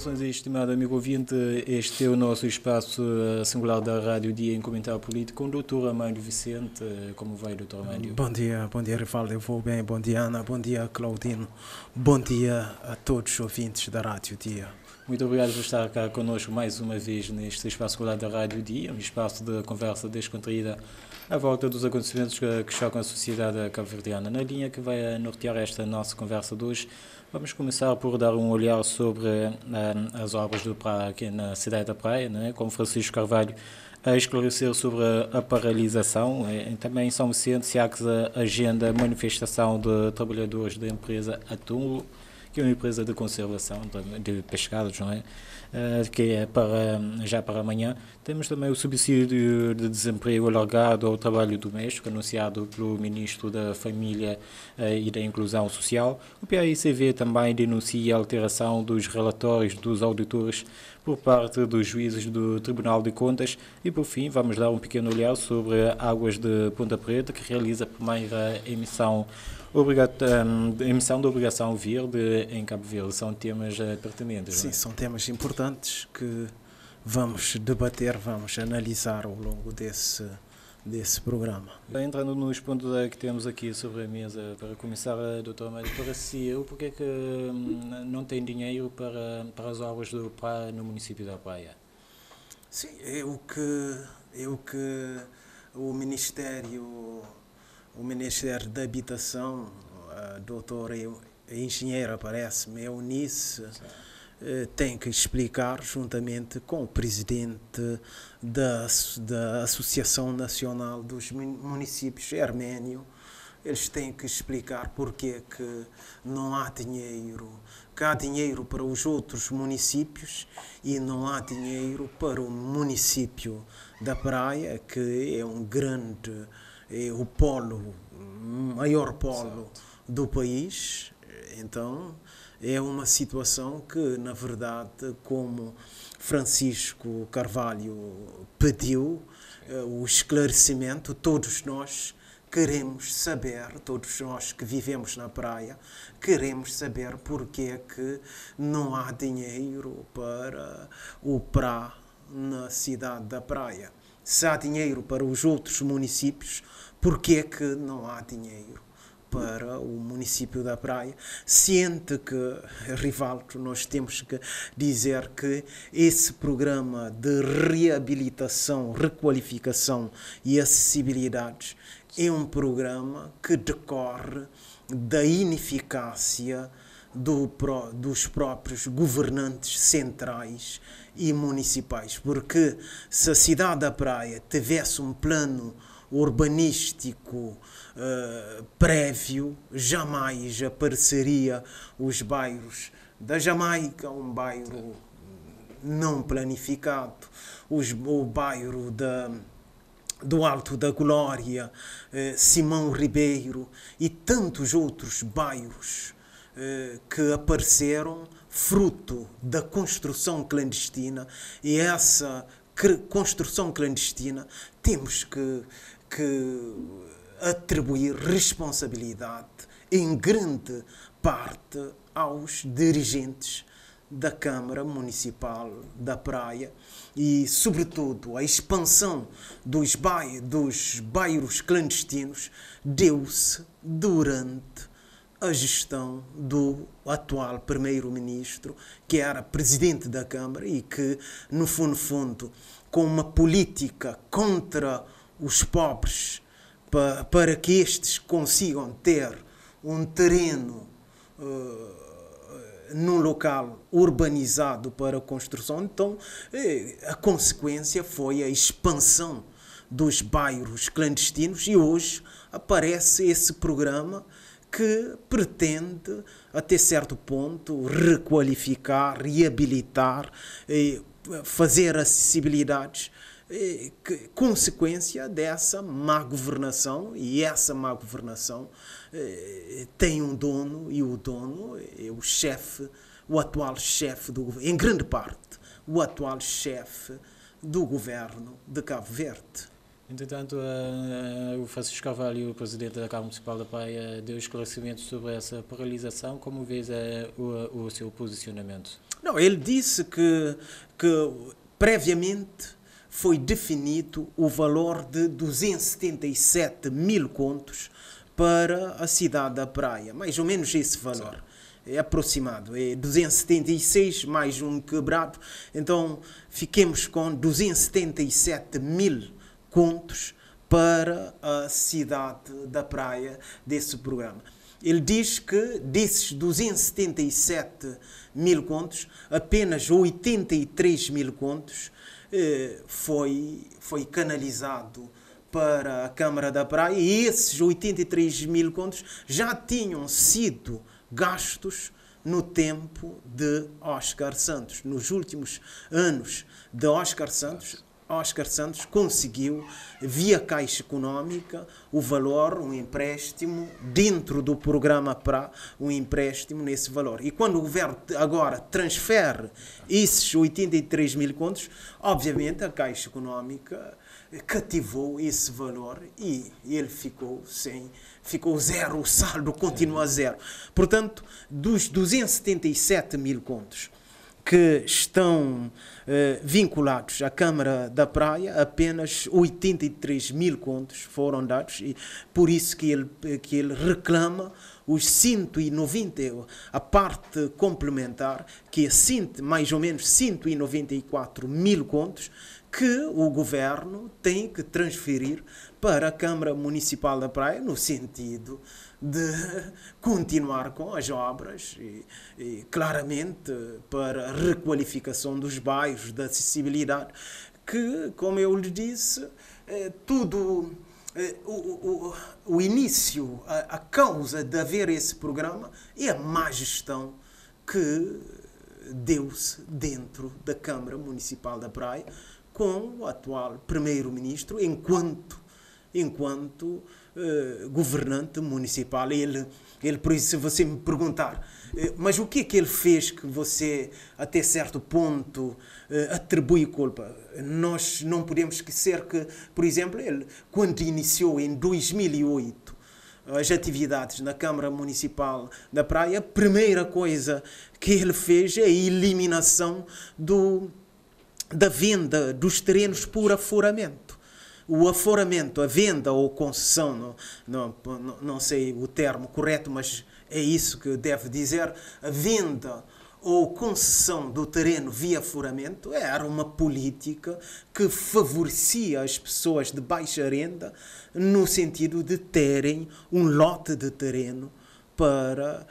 Saudações, estimado amigo ouvinte. Este é o nosso espaço singular da Rádio Dia em Comentário Político com o Dr. Amândio Vicente. Como vai, Dr. Amândio? Bom dia, Rivaldo. Eu vou bem. Bom dia, Ana. Bom dia, Claudino. Bom dia a todos os ouvintes da Rádio Dia. Muito obrigado por estar cá connosco mais uma vez neste espaço singular da Rádio Dia, um espaço de conversa descontraída à volta dos acontecimentos que chocam a sociedade cabo-verdiana. Na linha que vai nortear esta nossa conversa de hoje, vamos começar por dar um olhar sobre as obras do Praia aqui na cidade da Praia, né, com Francisco Carvalho a esclarecer sobre a paralisação. Também em São Vicente se há a agenda manifestação de trabalhadores da empresa Atúmulo, que é uma empresa de conservação de pescados, não é? Que é já para amanhã. Temos também o subsídio de desemprego alargado ao trabalho doméstico, anunciado pelo Ministro da Família e da Inclusão Social. O PAICV também denuncia a alteração dos relatórios dos auditores por parte dos juízes do Tribunal de Contas. E, por fim, vamos dar um pequeno olhar sobre Águas de Ponta Preta, que realiza a primeira emissão de obrigação verde em Cabo Verde. São temas pertinentes. Sim, são temas importantes que vamos debater, vamos analisar ao longo desse programa. Entrando nos pontos que temos aqui sobre a mesa, para começar, Dr. Amândio, para si, porque é que não tem dinheiro para as obras do Praia no município da Praia? Sim, é o que o Ministério da Habitação, a doutora engenheira, parece-me, Eunice, tem que explicar, juntamente com o presidente da Associação Nacional dos Municípios Arménio. Eles têm que explicar porque que não há dinheiro, que há dinheiro para os outros municípios e não há dinheiro para o município da Praia, que é o maior polo do país. Então, é uma situação que, na verdade, como Francisco Carvalho pediu, o esclarecimento, todos nós queremos saber, todos nós que vivemos na Praia, queremos saber porque é que não há dinheiro para o PRA na cidade da Praia. Se há dinheiro para os outros municípios, porque é que não há dinheiro para o município da Praia? Ciente que, Rivaldo, nós temos que dizer que esse programa de reabilitação, requalificação e acessibilidade é um programa que decorre da ineficácia dos próprios governantes centrais e municipais, porque se a cidade da Praia tivesse um plano urbanístico prévio, jamais apareceria os bairros da Jamaica, um bairro não planificado, o bairro do Alto da Glória, Simão Ribeiro e tantos outros bairros que apareceram fruto da construção clandestina. E essa construção clandestina temos que atribuir responsabilidade em grande parte aos dirigentes da Câmara Municipal da Praia e, sobretudo, a expansão dos bairros clandestinos deu-se durante a gestão do atual primeiro-ministro, que era presidente da Câmara e que, no fundo, com uma política contra os pobres, para que estes consigam ter um terreno num local urbanizado para a construção. Então, a consequência foi a expansão dos bairros clandestinos e hoje aparece esse programa que pretende, até certo ponto, requalificar, reabilitar, fazer acessibilidades, consequência dessa má governação, e essa má governação tem um dono, e o dono é o atual chefe do governo, em grande parte, o atual chefe do governo de Cabo Verde. Entretanto, o Francisco Carvalho, o presidente da Câmara Municipal da Praia, deu esclarecimentos sobre essa paralisação. Como vês o seu posicionamento? Não, ele disse que previamente foi definido o valor de 277 mil contos para a cidade da Praia. Mais ou menos esse valor. É aproximado. É 276 mais um quebrado. Então, fiquemos com 277 mil contos para a cidade da Praia desse programa. Ele diz que desses 277 mil contos, apenas 83 mil contos foi canalizado para a Câmara da Praia, e esses 83 mil contos já tinham sido gastos no tempo de Oscar Santos. Nos últimos anos de Oscar Santos conseguiu, via Caixa Económica, o valor, um empréstimo, dentro do programa PRA, um empréstimo nesse valor. E quando o governo agora transfere esses 83 mil contos, obviamente a Caixa Económica cativou esse valor e ele ficou zero, o saldo continua zero. Portanto, dos 277 mil contos que estão vinculados à Câmara da Praia, apenas 83 mil contos foram dados, e por isso que ele reclama os 190, a parte complementar, que é mais ou menos 194 mil contos, que o governo tem que transferir para a Câmara Municipal da Praia, no sentido de continuar com as obras e claramente para a requalificação dos bairros, da acessibilidade, que, como eu lhe disse, o início, a causa de haver esse programa é a má gestão que deu-se dentro da Câmara Municipal da Praia, com o atual primeiro-ministro enquanto governante municipal. Ele, por isso, se você me perguntar, mas o que é que ele fez que você, até certo ponto, atribui culpa? Nós não podemos esquecer que, por exemplo, ele, quando iniciou em 2008 as atividades na Câmara Municipal da Praia, a primeira coisa que ele fez é a eliminação da venda dos terrenos por aforamento. O aforamento, a venda ou concessão, não sei o termo correto, mas é isso que deve dizer, a venda ou concessão do terreno via aforamento era uma política que favorecia as pessoas de baixa renda no sentido de terem um lote de terreno para,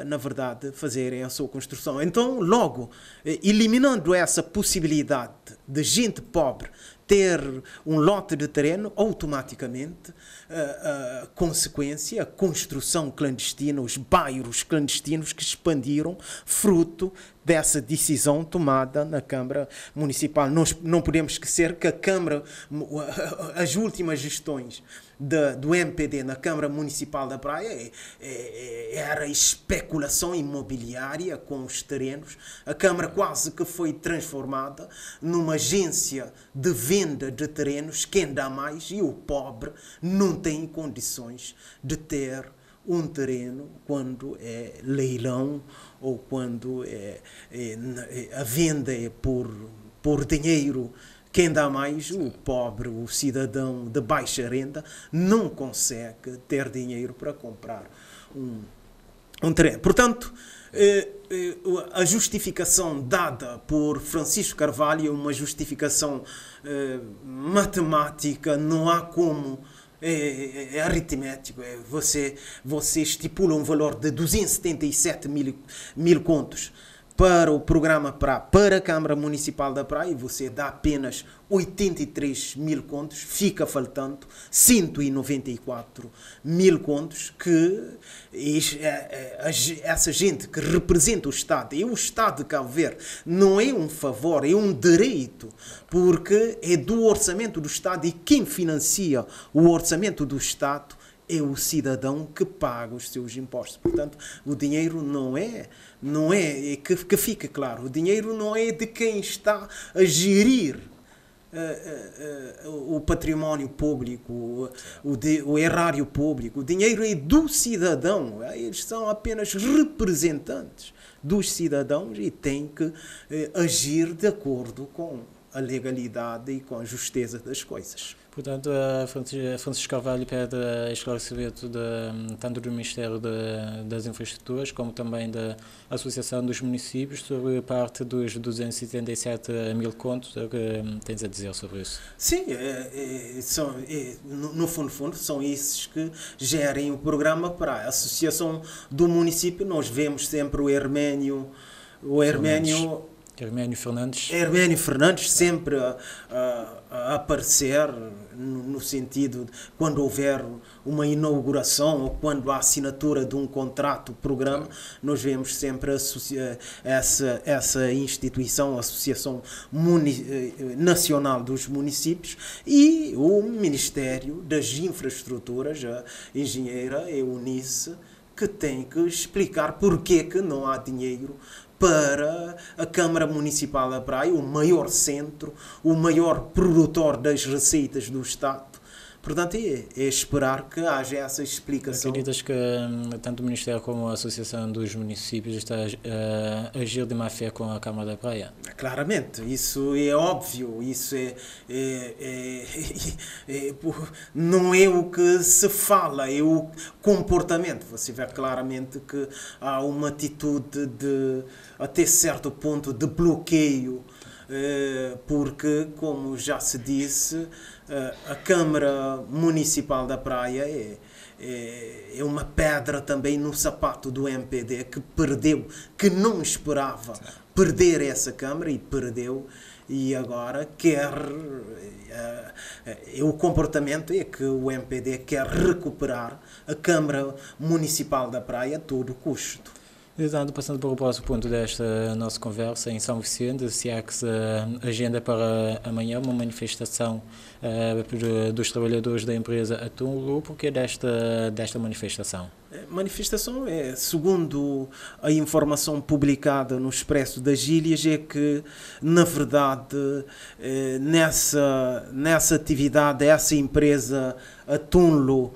na verdade, fazerem a sua construção. Então, logo, eliminando essa possibilidade de gente pobre ter um lote de terreno, automaticamente, a consequência, a construção clandestina, os bairros clandestinos que expandiram fruto dessa decisão tomada na Câmara Municipal. Nós não podemos esquecer que a Câmara, as últimas gestões do MPD na Câmara Municipal da Praia era especulação imobiliária com os terrenos. A Câmara quase que foi transformada numa agência de venda de terrenos, quem dá mais, e o pobre não tem condições de ter um terreno quando é leilão ou quando a venda é por dinheiro. Quem dá mais, o pobre, o cidadão de baixa renda, não consegue ter dinheiro para comprar um terreno. Portanto, a justificação dada por Francisco Carvalho é uma justificação matemática, não há como. É aritmético. Você estipula um valor de 277 mil contos para o programa para a Câmara Municipal da Praia, e você dá apenas 83 mil contos, fica faltando 194 mil contos que essa gente que representa o Estado, e o Estado de Cabo Verde não é um favor, é um direito, porque é do orçamento do Estado, e quem financia o orçamento do Estado é o cidadão que paga os seus impostos. Portanto, o dinheiro não é que fique claro, o dinheiro não é de quem está a gerir o património público, o erário público. O dinheiro é do cidadão. Eles são apenas representantes dos cidadãos e têm que agir de acordo com a legalidade e com a justeza das coisas. Portanto, Francisco Carvalho pede esclarecimento tanto do Ministério das Infraestruturas como também da Associação dos Municípios sobre parte dos 277 mil contos. O que tens a dizer sobre isso? Sim, no fundo, são esses que gerem o programa para a Associação do Município. Nós vemos sempre o Herménio Fernandes sempre a aparecer no sentido de quando houver uma inauguração ou quando há assinatura de um contrato, programa, nós vemos sempre essa instituição, a Associação Nacional dos Municípios e o Ministério das Infraestruturas, a engenheira Eunice, que tem que explicar porque que não há dinheiro para a Câmara Municipal da Praia, o maior centro, o maior produtor das receitas do Estado. Portanto, é esperar que haja essa explicação. Acreditas que tanto o Ministério como a Associação dos Municípios está a agir de má fé com a Câmara da Praia? Claramente, isso é óbvio, isso não é o que se fala, é o comportamento. Você vê claramente que há uma atitude até certo ponto de bloqueio, porque, como já se disse, a Câmara Municipal da Praia é uma pedra também no sapato do MPD, que perdeu, que não esperava perder essa Câmara e perdeu, e agora o comportamento é que o MPD quer recuperar a Câmara Municipal da Praia a todo custo. Portanto, passando para o próximo ponto desta nossa conversa, em São Vicente, se há que se agenda para amanhã uma manifestação dos trabalhadores da empresa Atunlu. Porquê desta manifestação? A manifestação segundo a informação publicada no Expresso das Ilhas, é que, na verdade, nessa atividade, essa empresa Atunlu,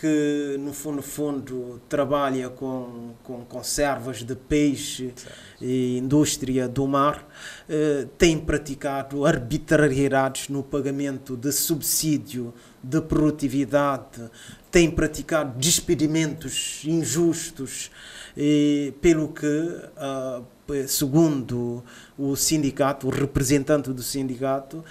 que no fundo trabalha com conservas de peixe e indústria do mar, tem praticado arbitrariedades no pagamento de subsídio de produtividade, tem praticado despedimentos injustos, pelo que, segundo o sindicato, o representante do sindicato,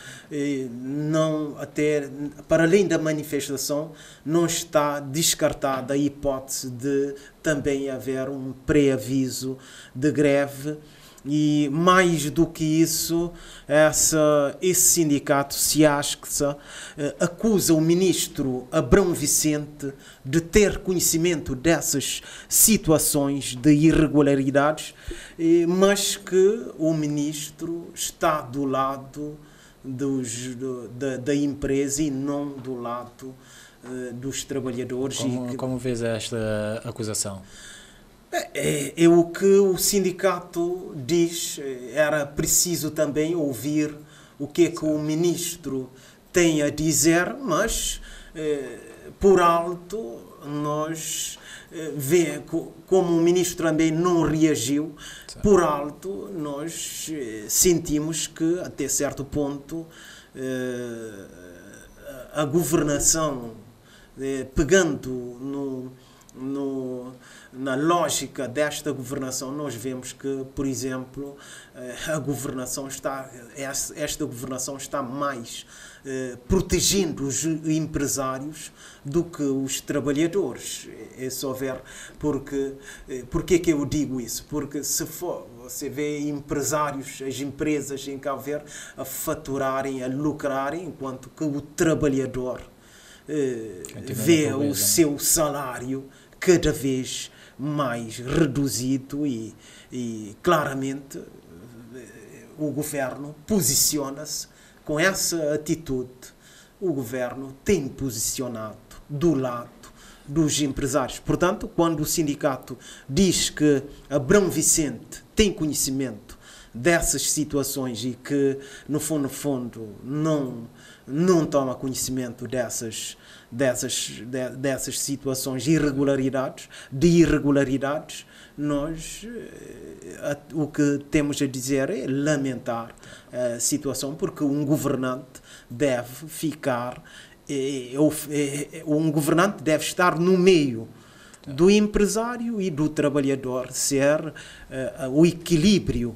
para além da manifestação, não está descartada a hipótese de também haver um pré-aviso de greve. E mais do que isso, esse sindicato, SIASCSA, acusa o ministro Abrão Vicente de ter conhecimento dessas situações de irregularidades, mas que o ministro está do lado da empresa e não do lado dos trabalhadores. Como vês esta acusação? É o que o sindicato diz. Era preciso também ouvir o que é que o ministro tem a dizer, mas por alto nós como o ministro também não reagiu, por alto nós sentimos que até certo ponto a governação, pegando na lógica desta governação, nós vemos que, por exemplo, esta governação está mais protegendo os empresários do que os trabalhadores. É só ver porque que eu digo isso? Porque se for, você vê empresários, as empresas em Cabo Verde a faturarem, a lucrarem, enquanto que o trabalhador vê o seu salário cada vez mais reduzido e claramente o governo posiciona-se com essa atitude. O governo tem posicionado do lado dos empresários. Portanto, quando o sindicato diz que Abrão Vicente tem conhecimento dessas situações e que, no fundo, não toma conhecimento dessas situações, de irregularidades, nós o que temos a dizer é lamentar a situação, porque um governante deve ficar, um governante deve estar no meio do empresário e do trabalhador, ser o equilíbrio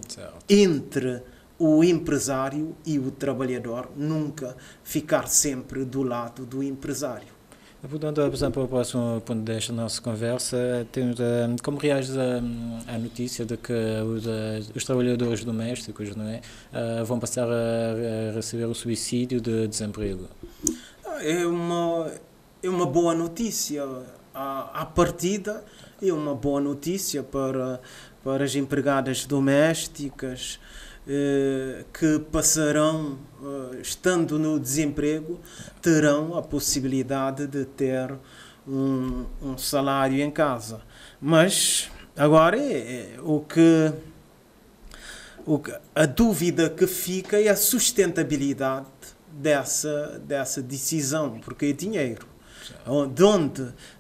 entre o empresário e o trabalhador, nunca ficar sempre do lado do empresário. Portanto, passando para o próximo ponto desta nossa conversa, temos como reages à notícia de que os trabalhadores domésticos, não é, vão passar a receber o subsídio de desemprego? É uma boa notícia. À partida, é uma boa notícia para as empregadas domésticas, que passarão, estando no desemprego, terão a possibilidade de ter um salário em casa. Mas agora a dúvida que fica é a sustentabilidade dessa decisão, porque é dinheiro.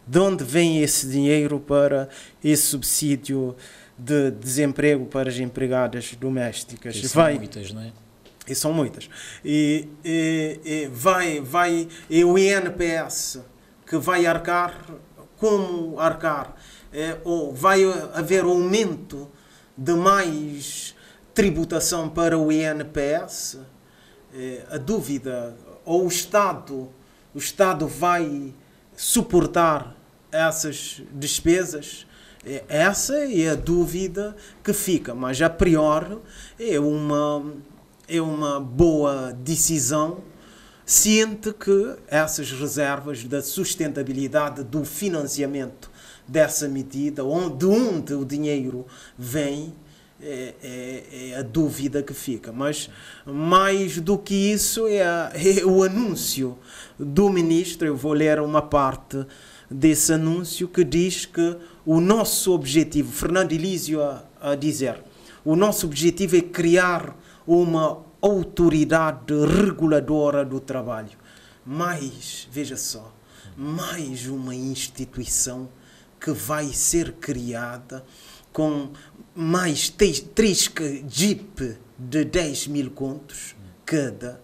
De onde vem esse dinheiro para esse subsídio de desemprego para as empregadas domésticas? E são muitas, não é? E são muitas. E o INPS que vai arcar, como arcar? Ou vai haver aumento de mais tributação para o INPS? A dúvida, ou o Estado vai suportar essas despesas? Essa é a dúvida que fica, mas a priori é uma boa decisão, ciente que essas reservas da sustentabilidade do financiamento dessa medida, de onde o dinheiro vem, é a dúvida que fica. Mas mais do que isso é o anúncio do ministro. Eu vou ler uma parte desse anúncio que diz que o nosso objetivo, Fernando Elísio a dizer, o nosso objetivo é criar uma autoridade reguladora do trabalho. Mais, veja só, mais uma instituição que vai ser criada com mais 3 Jeep de 10 mil contos cada,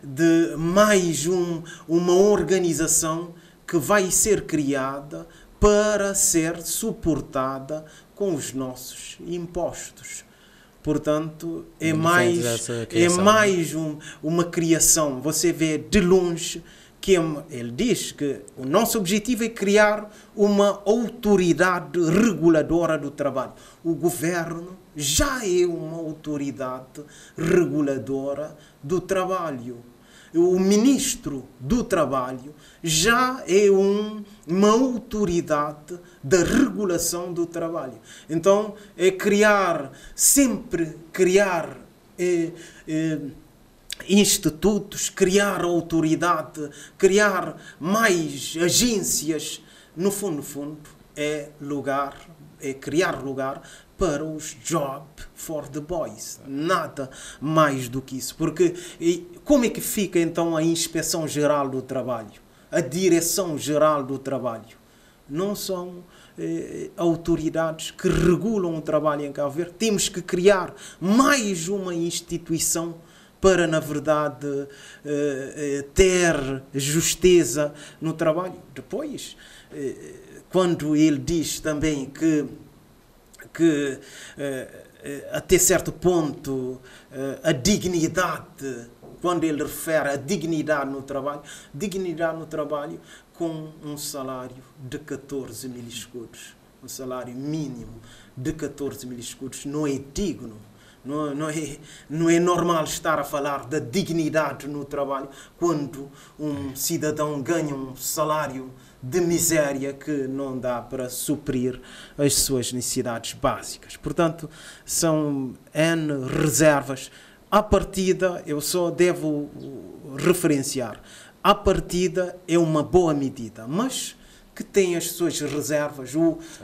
de mais uma organização que vai ser criada para ser suportada com os nossos impostos. Portanto, é mais uma criação. Você vê de longe que ele diz que o nosso objetivo é criar uma autoridade reguladora do trabalho. O governo já é uma autoridade reguladora do trabalho. O ministro do Trabalho já é uma autoridade da regulação do trabalho. Então, é sempre criar institutos, criar autoridade, criar mais agências. No fundo, é criar lugar para os job for the boys. Nada mais do que isso. Porque como é que fica então a Inspeção Geral do Trabalho? A Direção Geral do Trabalho? Não são autoridades que regulam o trabalho em Cabo Verde. Temos que criar mais uma instituição para, na verdade, ter justeza no trabalho. Depois, quando ele diz também que até certo ponto a dignidade, quando ele refere a dignidade no trabalho com um salário de 14 mil escudos, um salário mínimo de 14 mil escudos, não é digno. Não é normal estar a falar da dignidade no trabalho quando um cidadão ganha um salário de miséria que não dá para suprir as suas necessidades básicas. Portanto, são N reservas. À partida, eu só devo referenciar, à partida é uma boa medida, mas que tem as suas reservas,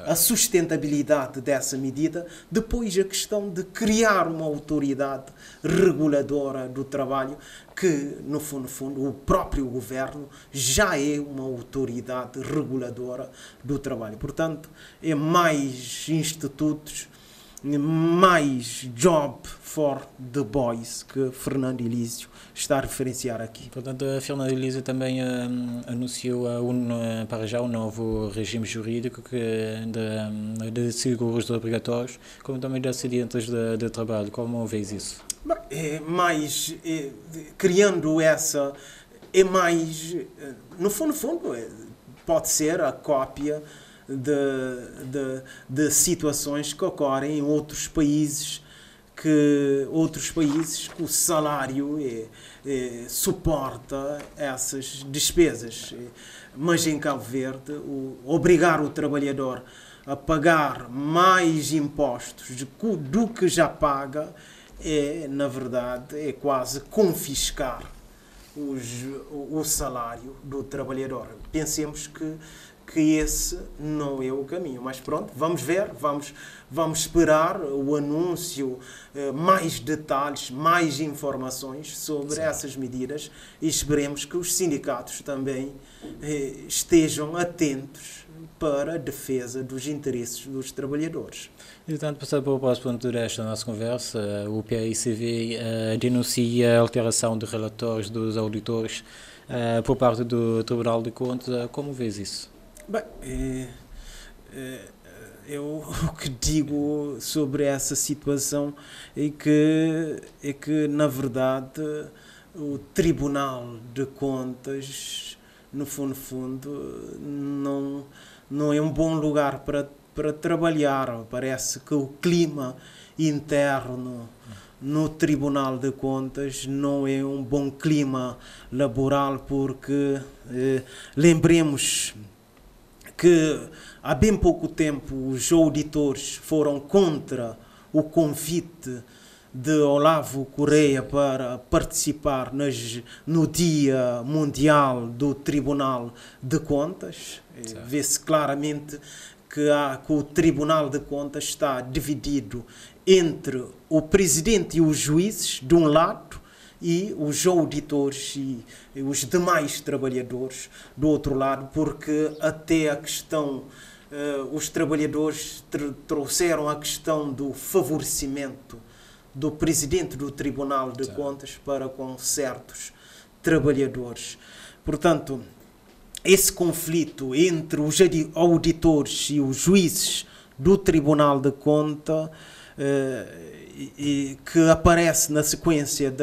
a sustentabilidade dessa medida. Depois a questão de criar uma autoridade reguladora do trabalho, que no fundo o próprio governo já é uma autoridade reguladora do trabalho. Portanto, é mais institutos, mais job for the boys que Fernando Elísio está a referenciar aqui. Portanto, a Fernando Elísio também anunciou para já um novo regime jurídico de seguros obrigatórios, como também de acidentes de trabalho. Como vês isso? Criando essa, no fundo, pode ser a cópia de situações que ocorrem em outros países que o salário suporta essas despesas. Mas em Cabo Verde, obrigar o trabalhador a pagar mais impostos do que já paga na verdade, é quase confiscar o salário do trabalhador. Pensemos que esse não é o caminho. Mas pronto, vamos ver, vamos esperar o anúncio, mais detalhes, mais informações sobre essas medidas, e esperemos que os sindicatos também estejam atentos para a defesa dos interesses dos trabalhadores. E, portanto, passando para o próximo ponto desta nossa conversa, o PAICV denuncia a alteração de relatórios dos auditores por parte do Tribunal de Contas. Como vês isso? Bem, eu o que digo sobre essa situação é que na verdade, o Tribunal de Contas, no fundo, não é um bom lugar para trabalhar. Parece que o clima interno no Tribunal de Contas não é um bom clima laboral, porque lembremos que há bem pouco tempo os auditores foram contra o convite de Olavo Correia para participar no Dia Mundial do Tribunal de Contas. Vê-se claramente que o Tribunal de Contas está dividido entre o presidente e os juízes, de um lado, e os auditores e os demais trabalhadores do outro lado, porque até a questão, os trabalhadores trouxeram a questão do favorecimento do presidente do Tribunal de Contas para com certos trabalhadores. Portanto, esse conflito entre os auditores e os juízes do Tribunal de Contas, que aparece na sequência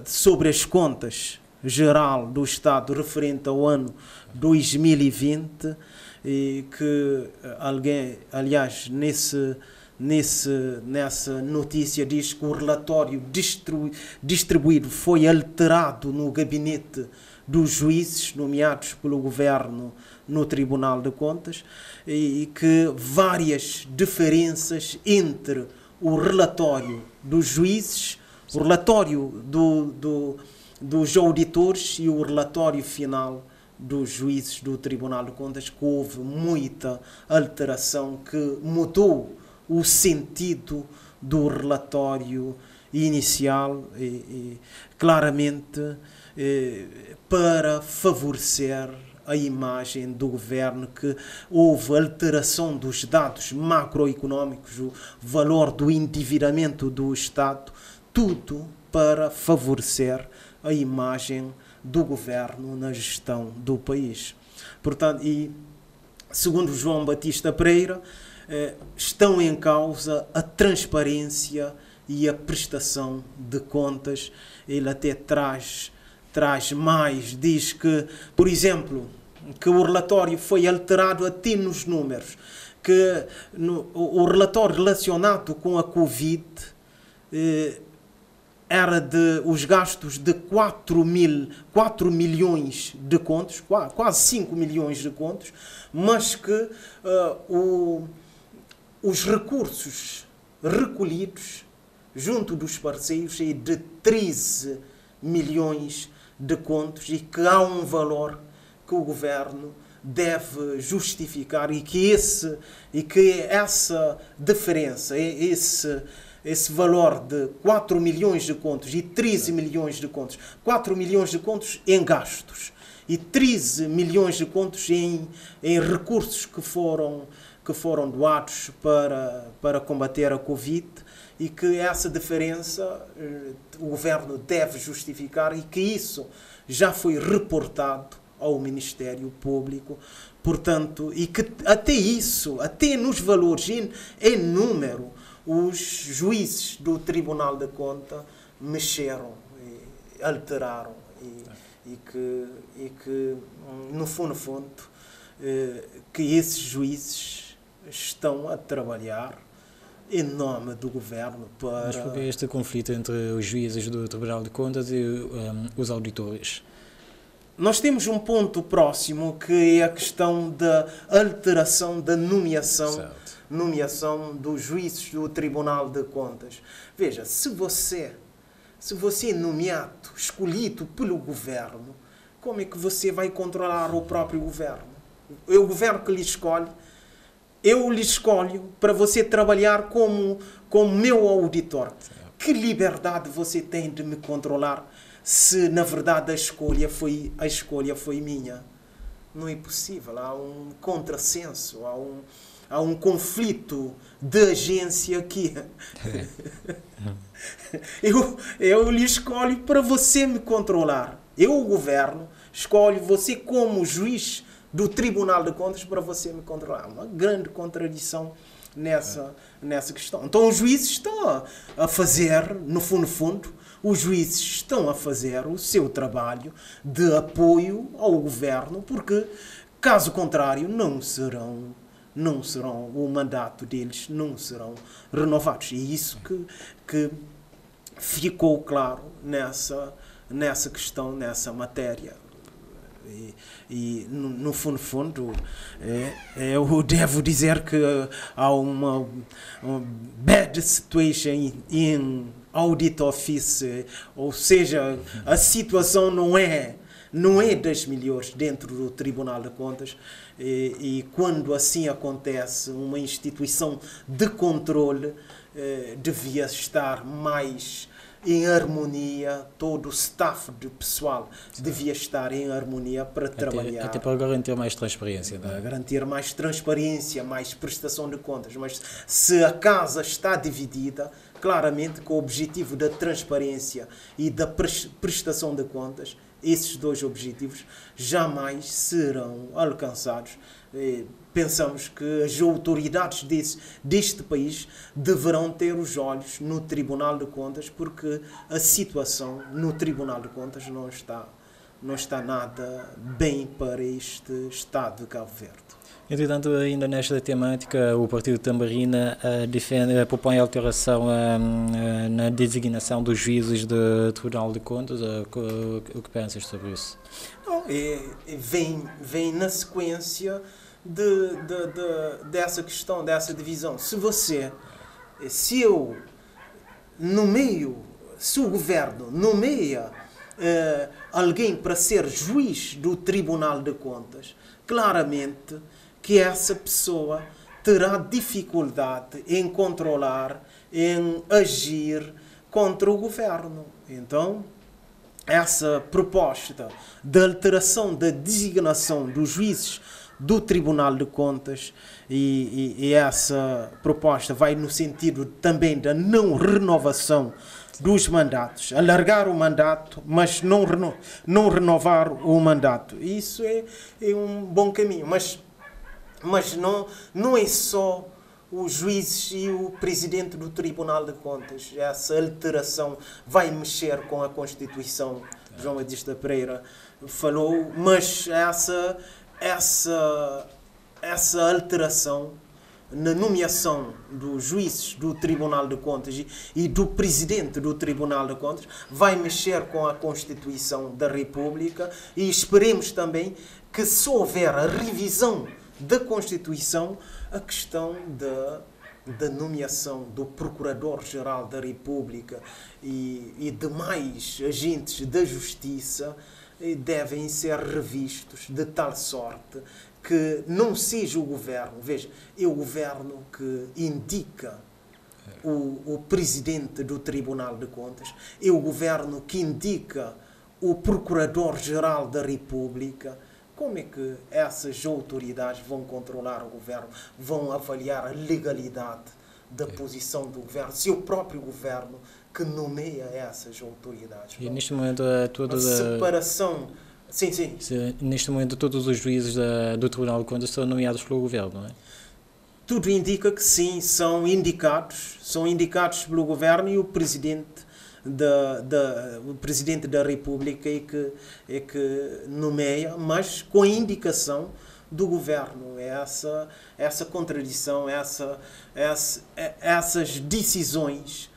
sobre as contas geral do Estado referente ao ano 2020, e que aliás, nessa notícia diz que o relatório distribuído foi alterado no gabinete dos juízes nomeados pelo governo no Tribunal de Contas, e que várias diferenças entre o relatório dos juízes, o relatório dos auditores e o relatório final dos juízes do Tribunal de Contas, que houve muita alteração, que mudou o sentido do relatório inicial, claramente para favorecer a imagem do governo, que houve alteração dos dados macroeconómicos, o valor do endividamento do Estado, tudo para favorecer a imagem do governo na gestão do país. Portanto, e segundo João Batista Pereira, estão em causa a transparência e a prestação de contas. Ele até traz mais, diz que, por exemplo, que o relatório foi alterado até nos números, que o relatório relacionado com a Covid era os gastos de 4 milhões de contos, quase 5 milhões de contos, mas que os recursos recolhidos junto dos parceiros é de 13 milhões de contos, e que há um valor que o governo deve justificar e que essa diferença, esse valor de 4 milhões de contos e 13 milhões de contos, 4 milhões de contos em gastos e 13 milhões de contos em recursos que foram doados para combater a Covid, e que essa diferença o governo deve justificar e que isso já foi reportado ao Ministério Público, portanto, e que até isso, até nos valores em número, os juízes do Tribunal de Contas mexeram, e alteraram e que no fundo, que esses juízes estão a trabalhar em nome do governo para... Mas porque este conflito entre os juízes do Tribunal de Contas e os auditores? Nós temos um ponto próximo que é a questão da alteração da nomeação dos juízes do Tribunal de Contas. Veja, se você é nomeado, escolhido pelo governo, como é que você vai controlar o próprio governo? É o governo que lhe escolhe. Eu lhe escolho para você trabalhar como meu auditor. Que liberdade você tem de me controlar se na verdade a escolha foi minha? Não é possível. Há um contrassenso, há um conflito de agência aqui. Eu lhe escolho para você me controlar. Eu, o governo, escolho você como juiz do Tribunal de Contas para você me controlar. Uma grande contradição nessa questão. Então os juízes estão a fazer, no fundo, os juízes estão a fazer o seu trabalho de apoio ao governo, porque, caso contrário, o mandato deles não serão renovados. E isso que ficou claro nessa questão, nessa matéria. E no fundo, eu devo dizer que há uma bad situation in audit office, ou seja, a situação não é das melhores dentro do Tribunal de Contas, e quando assim acontece, uma instituição de controle devia estar mais em harmonia, todo o staff de pessoal devia estar em harmonia para trabalhar. Até para garantir mais transparência. Para garantir mais transparência, mais prestação de contas. Mas se a casa está dividida, claramente com o objetivo da transparência e da prestação de contas, esses dois objetivos jamais serão alcançados. Pensamos que as autoridades deste país deverão ter os olhos no Tribunal de Contas, porque a situação no Tribunal de Contas não está nada bem para este Estado de Cabo Verde. Entretanto, ainda nesta temática, o Partido Tambarina propõe alteração na designação dos juízes do Tribunal de Contas. O que pensas sobre isso? Não, vem na sequência dessa questão, dessa divisão. Se o governo nomeia alguém para ser juiz do Tribunal de Contas, claramente que essa pessoa terá dificuldade em controlar, em agir contra o governo. Então, essa proposta de alteração da designação dos juízes do Tribunal de Contas e essa proposta vai no sentido também da não renovação dos mandatos, alargar o mandato, mas não renovar o mandato. Isso é um bom caminho, mas não é só os juízes e o presidente do Tribunal de Contas. Essa alteração vai mexer com a Constituição. João Batista Pereira falou, mas essa alteração na nomeação dos juízes do Tribunal de Contas e do presidente do Tribunal de Contas vai mexer com a Constituição da República, e esperemos também que, se houver a revisão da Constituição, a questão da nomeação do Procurador-Geral da República e demais agentes da Justiça devem ser revistos de tal sorte que não seja o governo, veja, é o governo que indica o presidente do Tribunal de Contas, é o governo que indica o Procurador-Geral da República. Como é que essas autoridades vão controlar o governo, vão avaliar a legalidade da posição do governo, se é o próprio governo que nomeia essas autoridades? E neste momento a separação... Sim. Neste momento todos os juízes do Tribunal de Contas são nomeados pelo governo, não é? Tudo indica que sim, são indicados pelo governo, e o presidente da República é que nomeia, mas com a indicação do governo. Essa contradição, essas decisões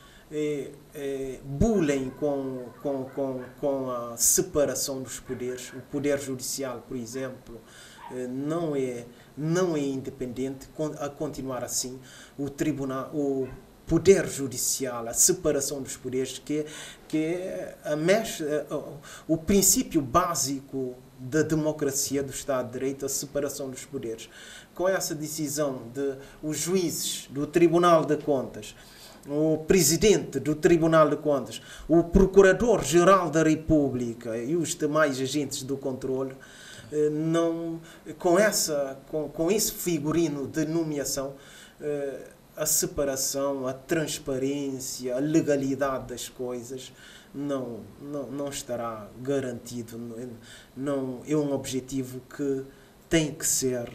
bulem com a separação dos poderes. O poder judicial, por exemplo, não é independente. A continuar assim, o poder judicial, a separação dos poderes, que é o princípio básico da democracia, do Estado de Direito, a separação dos poderes. Com essa decisão de os juízes do Tribunal de Contas, o presidente do Tribunal de Contas, o Procurador-Geral da República e os demais agentes do controle, com esse figurino de nomeação, a separação, a transparência, a legalidade das coisas não estará garantido. É um objetivo que tem que ser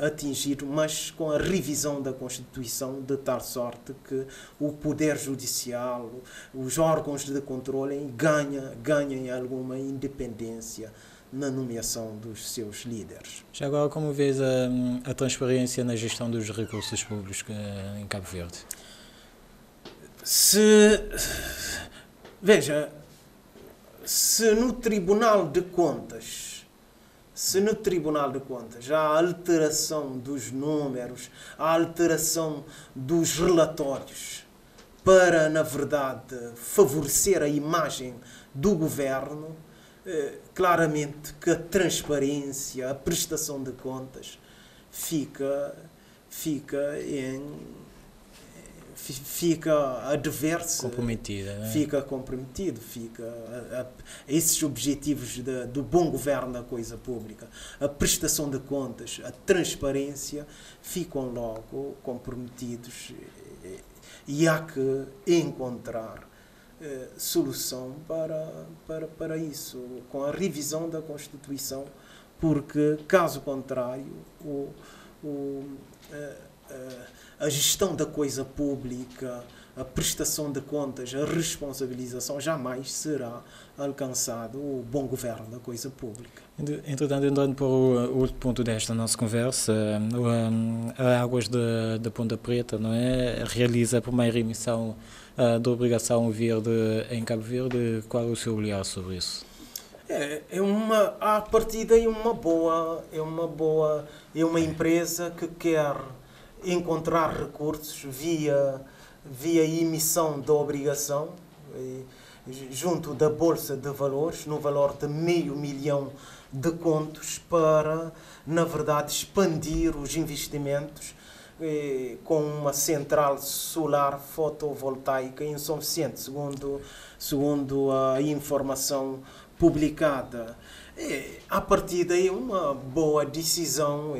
atingido, mas com a revisão da Constituição, de tal sorte que o Poder Judicial, os órgãos de controle ganhem alguma independência na nomeação dos seus líderes. Já agora, como vês a transparência na gestão dos recursos públicos em Cabo Verde? Veja, se no Tribunal de Contas há alteração dos números, há alteração dos relatórios para, na verdade, favorecer a imagem do governo, claramente que a transparência, a prestação de contas fica a dever-se, comprometida, não é? Fica comprometido, esses objetivos do bom governo da coisa pública, a prestação de contas, a transparência, ficam logo comprometidos, e há que encontrar solução para isso, com a revisão da Constituição, porque, caso contrário, a gestão da coisa pública, a prestação de contas, a responsabilização, jamais será alcançado o bom governo da coisa pública. Entretanto, entrando para o outro ponto desta nossa conversa, a Águas da Ponta Preta, não é? Realiza a primeira emissão da obrigação verde em Cabo Verde. Qual é o seu olhar sobre isso? À partida é uma empresa que quer encontrar recursos via emissão da obrigação junto da Bolsa de Valores, no valor de 500 mil de contos, para, na verdade, expandir os investimentos com uma central solar fotovoltaica em São Vicente, segundo a informação publicada. À partida é uma boa decisão.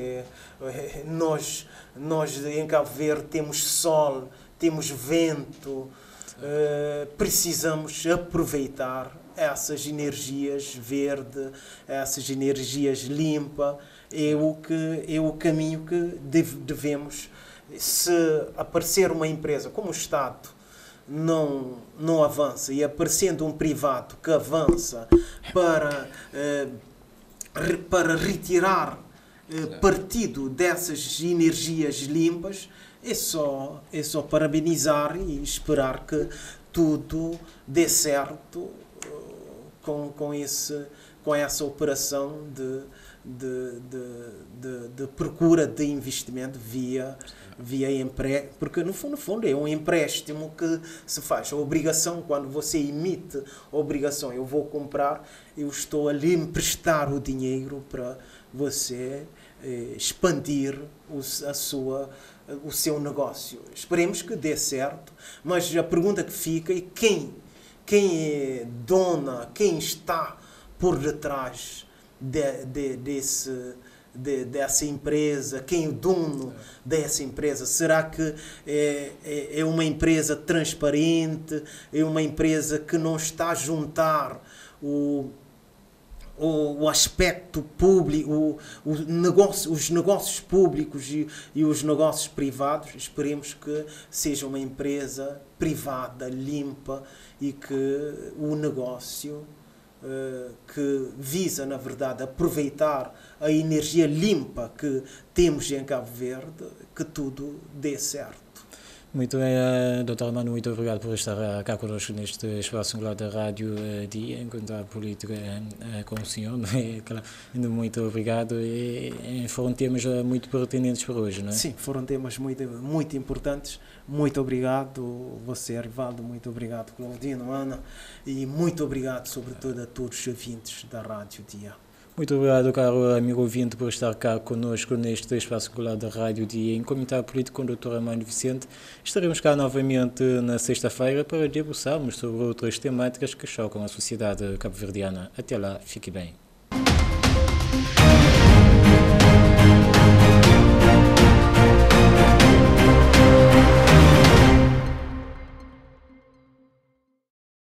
Nós em Cabo Verde temos sol, temos vento, precisamos aproveitar essas energias verdes, essas energias limpas. É o caminho que devemos. Se aparecer uma empresa como o Estado não avança, e aparecendo um privado que avança para retirar partido dessas energias limpas, é só parabenizar e esperar que tudo dê certo com essa operação de procura de investimento via porque no fundo é um empréstimo que se faz. A obrigação, quando você emite a obrigação, eu vou comprar, eu estou ali a emprestar o dinheiro para você expandir o seu negócio. Esperemos que dê certo, mas a pergunta que fica é quem é dona, quem está por detrás dessa empresa, quem é o dono dessa empresa? Será que é uma empresa transparente, é uma empresa que não está a juntar o aspecto público, os negócios públicos e os negócios privados? Esperemos que seja uma empresa privada, limpa, e que o negócio que visa, na verdade, aproveitar a energia limpa que temos em Cabo Verde, que tudo dê certo. Muito bem, Dr. Armando, muito obrigado por estar cá connosco neste espaço singular da Rádio Dia, encontrar política com o senhor. Muito obrigado. E foram temas muito pertinentes para hoje, não é? Sim, foram temas muito, muito importantes. Muito obrigado, você, Rivaldo, muito obrigado, Claudino, Ana, e muito obrigado, sobretudo, a todos os ouvintes da Rádio Dia. Muito obrigado, caro amigo ouvinte, por estar cá connosco neste espaço singular da Rádio Dia, em Comentário Político com o Dr. Armando Vicente. Estaremos cá novamente na sexta-feira para debruçarmos sobre outras temáticas que chocam a sociedade cabo-verdiana. Até lá, fique bem.